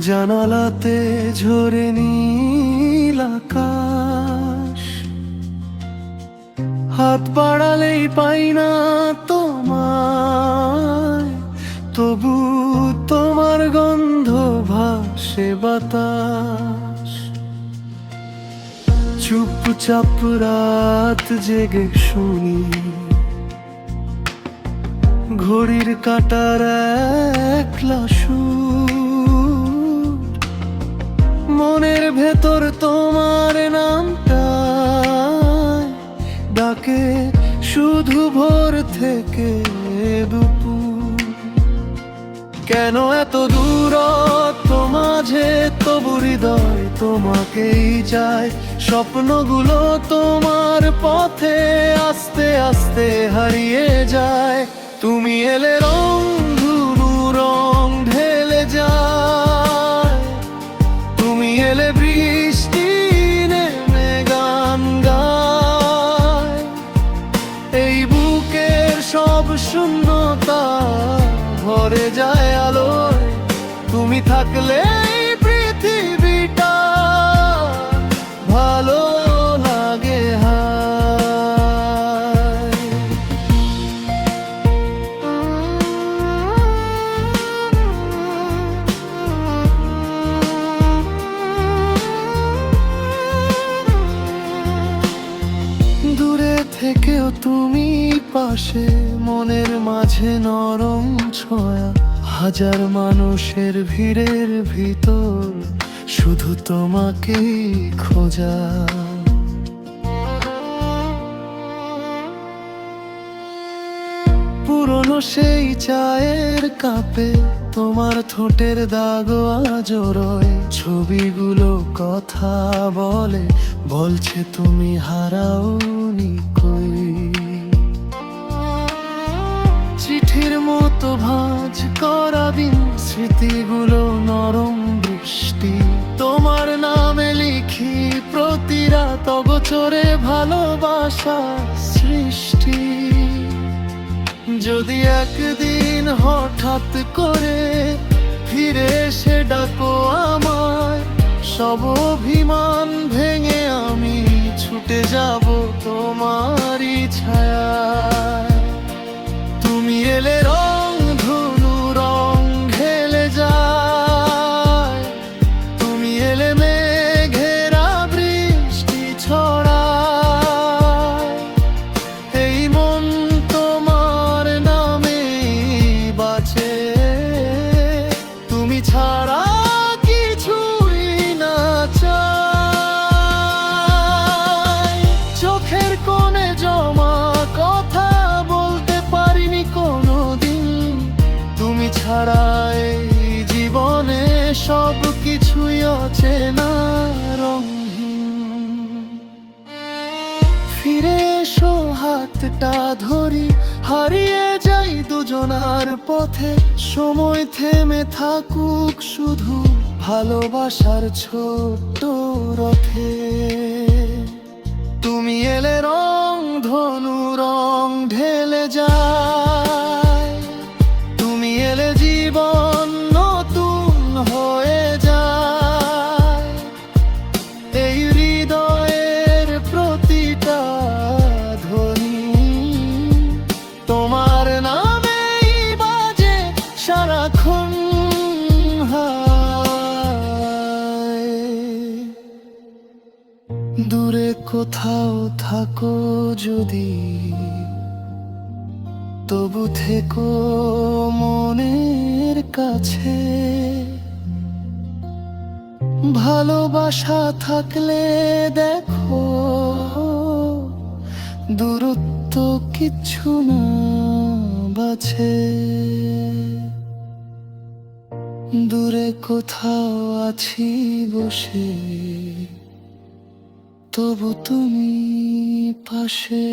জানালাতে ঝরে নীল আকাশ, হাত বাড়ালেই পাই না তোমায়, তবু তোমার গন্ধ ভাসে বাতাস। চুপচাপ রাত জেগে শুনি ঘড়ির কাঁটার একলা সুর, মনের ভেতর তোমার নামটা ডাকে শুধু ভোর থেকে দুপুর। কেন এত দূরত্ব মাঝে তবু হৃদয় তোমাকেই চায়, স্বপ্নগুলো তোমার পথে আস্তে আস্তে হারিয়ে যায়। তুমি এলে রং ধুলো রং ঢেলে যায়, তুমি এলে বৃষ্টি নেমে গান গায়, এই বুকের সব শূন্যতা ভরে যায় আলোয়। তুমি থাকলে এই পৃথিবীটা ভালো লাগে হায়। দূরে থেকেও তুমি পাশে, মনের মাঝে নরম ছোঁয়া, হাজার মানুষের ভিড়ের ভিতর শুধু তোমাকেই খোঁজা। পুরনো সেই চায়ের কাপে তোমার ঠোঁটের দাগ আজও রয়, ছবিগুলো কথা বলে, বলছে তুমি হারাওনি কই। চিঠির মতো ভাঁজ করা দিন স্মৃতিগুলো নরম বৃষ্টি, তোমার নামে লিখি প্রতি রাত অগোচরে ভালোবাসা সৃষ্টি। যদি একদিন হঠাৎ করে ফিরে এসে ডাকো আমায়, সব অভিমান ভেঙে আমি ছুটে যাব তোমারই ছায়ায়। তুমি এলে রং ধনু রং ঢেলে যায়, তুমি এলে মেঘেরা বৃষ্টি ছড়ায়, এই মন তোমার নামে বাঁচে। তুমি ছাড়া কিছুই না চাই, চোখের কোণে জমা কথা বলতে পারিনি কোনোদিন, তুমি ছাড়া এই জীবনে সব কিছুই অচেনা রঙহীন। ফিরে এসো হাতটা ধরি, হারিয়ে যাই দুজনার পথে, সময় থেমে থাকুক শুধু ভালোবাসার ছোট্ট রথে। তুমি এলে রং ধনু রং ঢেলে যায়, তুমি এলে জীবন নতুন হয়ে যায়, এই হৃদয়ের প্রতিটা ধ্বনি তোমার নামেই বাজে সারাক্ষণ হায়। দূরে কোথাও থাকো যদি, তবু থেকো মনের কাছে। ভালোবাসা থাকলে দেখো দূরত্ব কিচ্ছু না বাছে। দূরে কোথাও আছি বসে, তবু তুমি পাশে।